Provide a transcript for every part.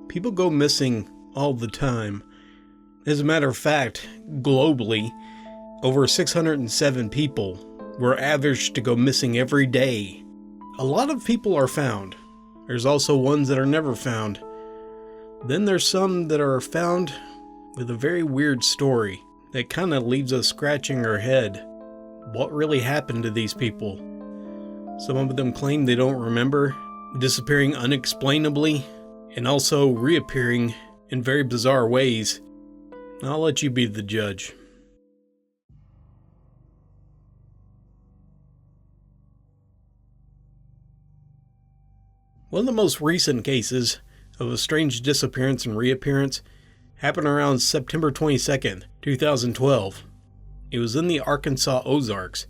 People go missing all the time. As a matter of fact, globally, over 607 people were averaged to go missing every day. A lot of people are found. There's also ones that are never found. Then there's some that are found with a very weird story that kind of leaves us scratching our head. What really happened to these people? Some of them claim they don't remember, disappearing unexplainably, and also reappearing in very bizarre ways. I'll let you be the judge. One of the most recent cases of a strange disappearance and reappearance happened around September 22nd, 2012. It was in the Arkansas Ozarks.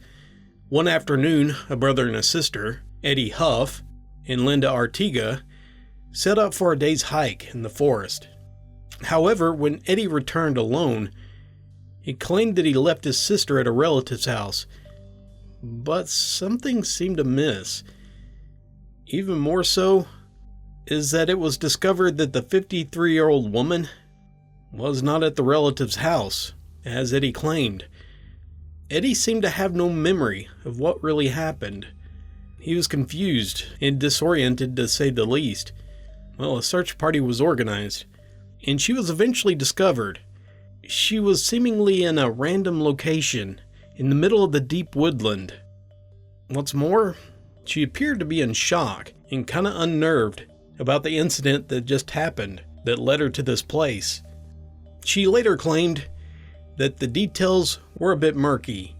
One afternoon, a brother and a sister, Eddie Huff and Linda Artiga, set out for a day's hike in the forest. However, when Eddie returned alone, he claimed that he left his sister at a relative's house, but something seemed amiss. Even more so is that it was discovered that the 53-year-old woman was not at the relative's house, as Eddie claimed. Eddie seemed to have no memory of what really happened. He was confused and disoriented, to say the least. Well, a search party was organized, and she was eventually discovered. She was seemingly in a random location in the middle of the deep woodland. What's more, she appeared to be in shock and kinda unnerved about the incident that just happened that led her to this place. She later claimed that the details were a bit murky,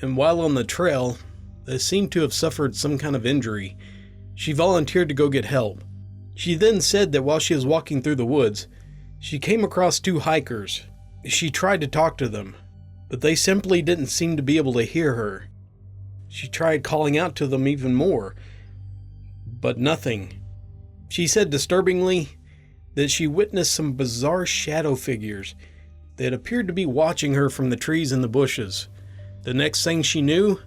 and while on the trail, they seemed to have suffered some kind of injury. She volunteered to go get help. She then said that while she was walking through the woods, she came across two hikers. She tried to talk to them, but they simply didn't seem to be able to hear her. She tried calling out to them even more, but nothing. She said disturbingly that she witnessed some bizarre shadow figures that appeared to be watching her from the trees and the bushes. The next thing she knew,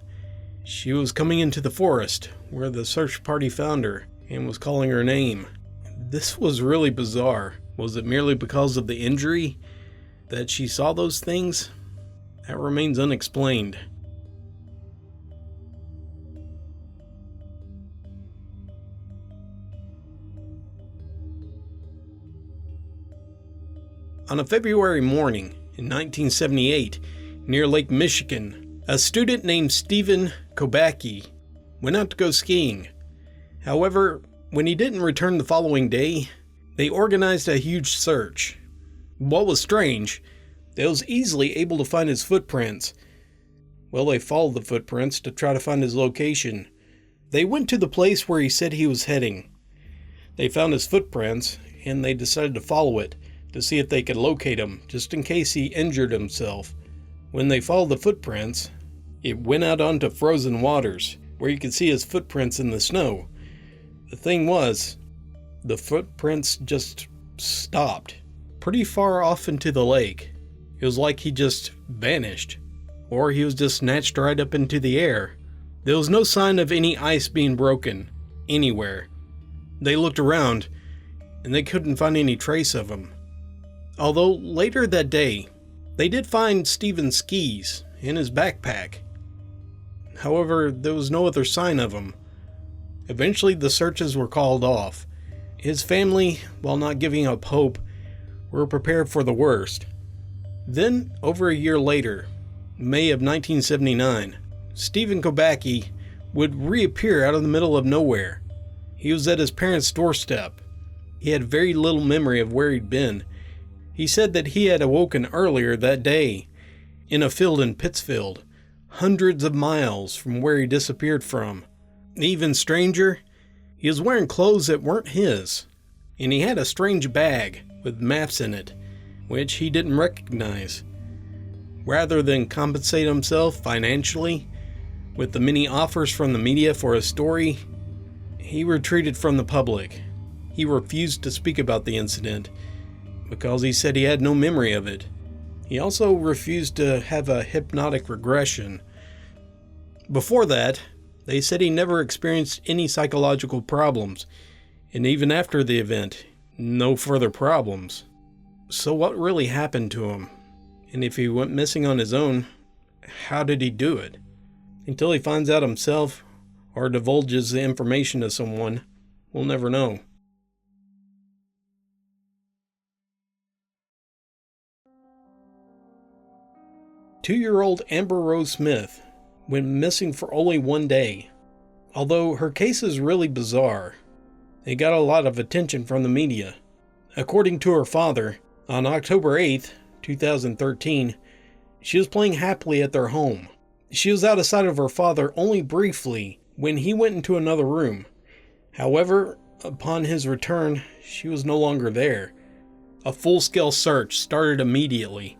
she was coming into the forest where the search party found her and was calling her name. This was really bizarre. Was it merely because of the injury that she saw those things? That remains unexplained. On a February morning in 1978, near Lake Michigan, a student named Stephen Kobacki went out to go skiing. However, when he didn't return the following day, they organized a huge search. What was strange, they was easily able to find his footprints. Well, they followed the footprints to try to find his location. They went to the place where he said he was heading. They found his footprints, and they decided to follow it to see if they could locate him, just in case he injured himself. When they followed the footprints, it went out onto frozen waters, where you could see his footprints in the snow. The thing was, the footprints just stopped, pretty far off into the lake. It was like he just vanished, or he was just snatched right up into the air. There was no sign of any ice being broken, anywhere. They looked around, and they couldn't find any trace of him. Although later that day, they did find Stephen's skis in his backpack. However, there was no other sign of him. Eventually, the searches were called off. His family, while not giving up hope, were prepared for the worst. Then, over a year later, May of 1979, Stephen Kobacki would reappear out of the middle of nowhere. He was at his parents' doorstep. He had very little memory of where he'd been. He said that he had awoken earlier that day in a field in Pittsfield, hundreds of miles from where he disappeared from. Even stranger, he was wearing clothes that weren't his, and he had a strange bag with maps in it, which he didn't recognize. Rather than compensate himself financially with the many offers from the media for his story, he retreated from the public. He refused to speak about the incident because he said he had no memory of it. He also refused to have a hypnotic regression. Before that, they said he never experienced any psychological problems, and even after the event, no further problems. So what really happened to him? And if he went missing on his own, how did he do it? Until he finds out himself or divulges the information to someone, we'll never know. Two-year-old Amber Rose Smith went missing for only one day. Although her case is really bizarre, it got a lot of attention from the media. According to her father, on October 8th, 2013, she was playing happily at their home. She was out of sight of her father only briefly when he went into another room. However, upon his return, she was no longer there. A full-scale search started immediately.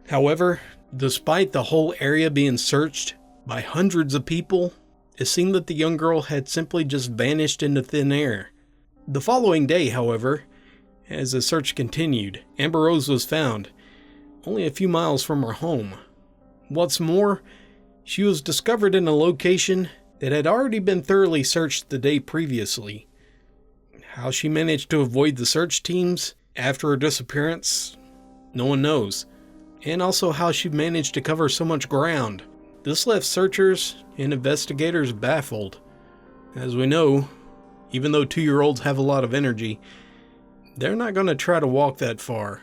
However, despite the whole area being searched by hundreds of people, it seemed that the young girl had simply just vanished into thin air. The following day, however, as the search continued, Amber Rose was found, only a few miles from her home. What's more, she was discovered in a location that had already been thoroughly searched the day previously. How she managed to avoid the search teams after her disappearance, no one knows. And also how she managed to cover so much ground. This left searchers and investigators baffled. As we know, even though 2-year-olds have a lot of energy, they're not going to try to walk that far.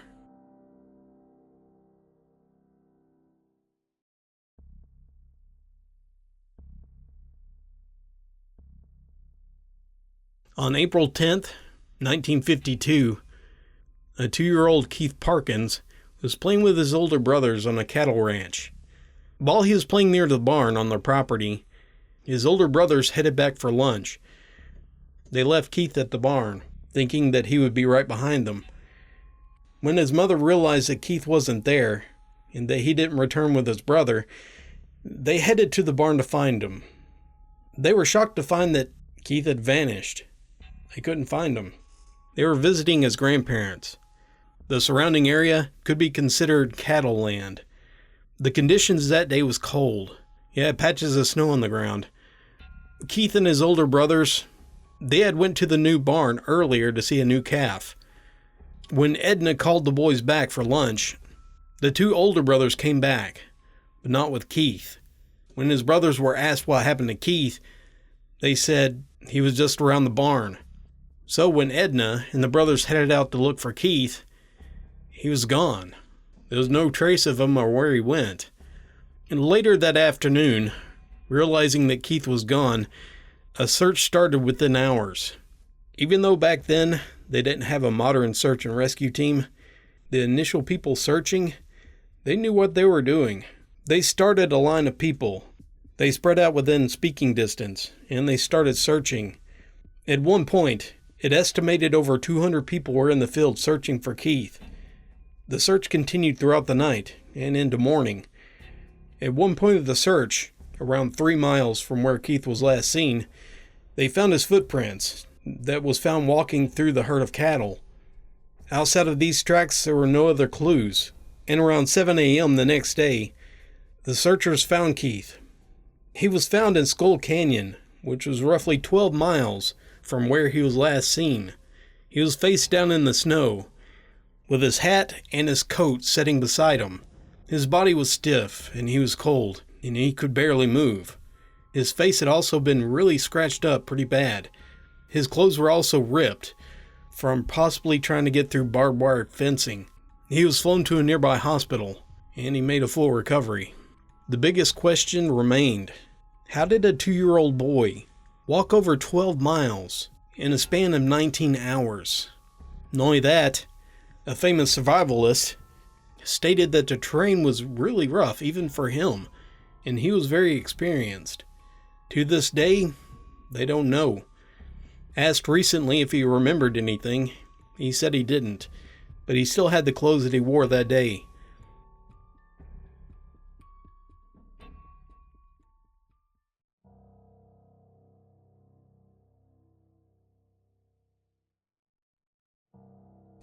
On April 10th, 1952, a 2-year-old Keith Parkins was playing with his older brothers on a cattle ranch. While he was playing near the barn on their property, his older brothers headed back for lunch. They left Keith at the barn, thinking that he would be right behind them. When his mother realized that Keith wasn't there, and that he didn't return with his brother, they headed to the barn to find him. They were shocked to find that Keith had vanished. They couldn't find him. They were visiting his grandparents. The surrounding area could be considered cattle land. The conditions that day was cold. You had patches of snow on the ground. Keith and his older brothers, they had went to the new barn earlier to see a new calf. When Edna called the boys back for lunch, the 2 older brothers came back, but not with Keith. When his brothers were asked what happened to Keith, they said he was just around the barn. So when Edna and the brothers headed out to look for Keith, he was gone. There was no trace of him or where he went. And later that afternoon, realizing that Keith was gone, a search started within hours. Even though back then they didn't have a modern search and rescue team, the initial people searching, they knew what they were doing. They started a line of people. They spread out within speaking distance, and they started searching. At one point, it estimated over 200 people were in the field searching for Keith. The search continued throughout the night and into morning. At one point of the search, around 3 miles from where Keith was last seen, they found his footprints that was found walking through the herd of cattle. Outside of these tracks, there were no other clues, and around 7 a.m. the next day, the searchers found Keith. He was found in Skull Canyon, which was roughly 12 miles from where he was last seen. He was face down in the snow, with his hat and his coat sitting beside him. His body was stiff, and he was cold, and he could barely move. His face had also been really scratched up pretty bad. His clothes were also ripped, from possibly trying to get through barbed wire fencing. He was flown to a nearby hospital, and he made a full recovery. The biggest question remained: how did a 2-year-old boy walk over 12 miles in a span of 19 hours? Not only that, a famous survivalist stated that the terrain was really rough even for him, and he was very experienced. To this day, they don't know. Asked recently if he remembered anything, he said he didn't, but he still had the clothes that he wore that day.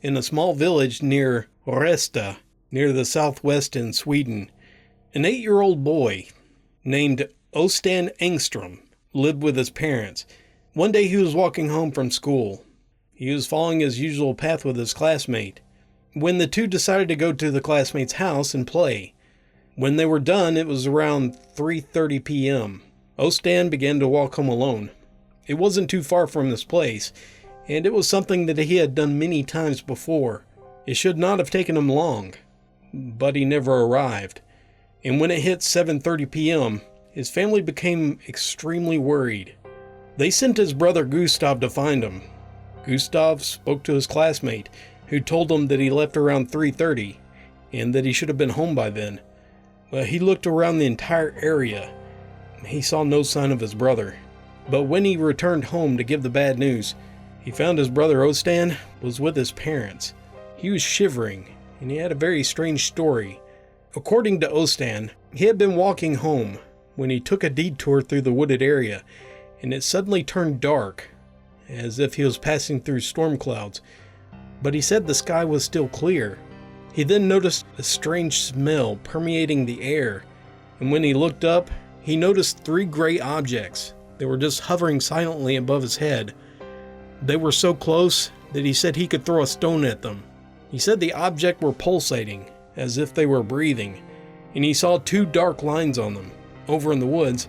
In a small village near Oresta, near the southwest in Sweden, an 8-year-old boy named Östen Engström lived with his parents. One day he was walking home from school. He was following his usual path with his classmate, when the two decided to go to the classmate's house and play. When they were done, it was around 3:30 p.m. Ostan began to walk home alone. It wasn't too far from this place, and it was something that he had done many times before. It should not have taken him long, but he never arrived. And when it hit 7:30 p.m., his family became extremely worried. They sent his brother Gustav to find him. Gustav spoke to his classmate, who told him that he left around 3:30 and that he should have been home by then. But he looked around the entire area. He saw no sign of his brother. But when he returned home to give the bad news, he found his brother Ostan was with his parents. He was shivering, and he had a very strange story. According to Ostan, he had been walking home when he took a detour through the wooded area, and it suddenly turned dark, as if he was passing through storm clouds. But he said the sky was still clear. He then noticed a strange smell permeating the air, and when he looked up, he noticed 3 gray objects. They were just hovering silently above his head. They were so close that he said he could throw a stone at them. He said the objects were pulsating, as if they were breathing, and he saw 2 dark lines on them. Over in the woods,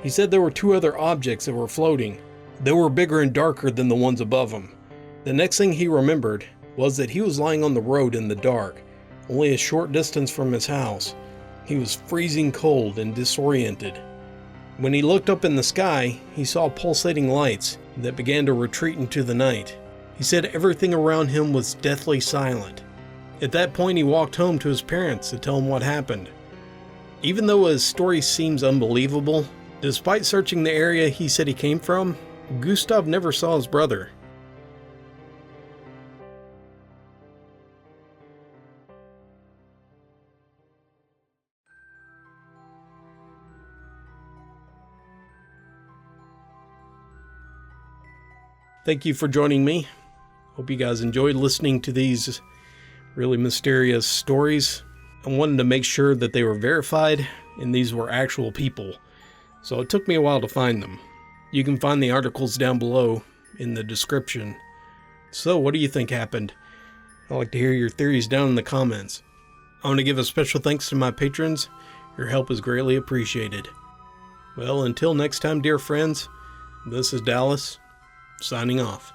he said there were 2 other objects that were floating. They were bigger and darker than the ones above him. The next thing he remembered was that he was lying on the road in the dark, only a short distance from his house. He was freezing cold and disoriented. When he looked up in the sky, he saw pulsating lights that began to retreat into the night. He said everything around him was deathly silent. At that point, he walked home to his parents to tell them what happened. Even though his story seems unbelievable, despite searching the area he said he came from, Gustav never saw his brother. Thank you for joining me. Hope you guys enjoyed listening to these really mysterious stories. I wanted to make sure that they were verified and these were actual people, so it took me a while to find them. You can find the articles down below in the description. So what do you think happened? I'd like to hear your theories down in the comments. I want to give a special thanks to my patrons. Your help is greatly appreciated. Well, until next time, dear friends, this is Dallas, signing off.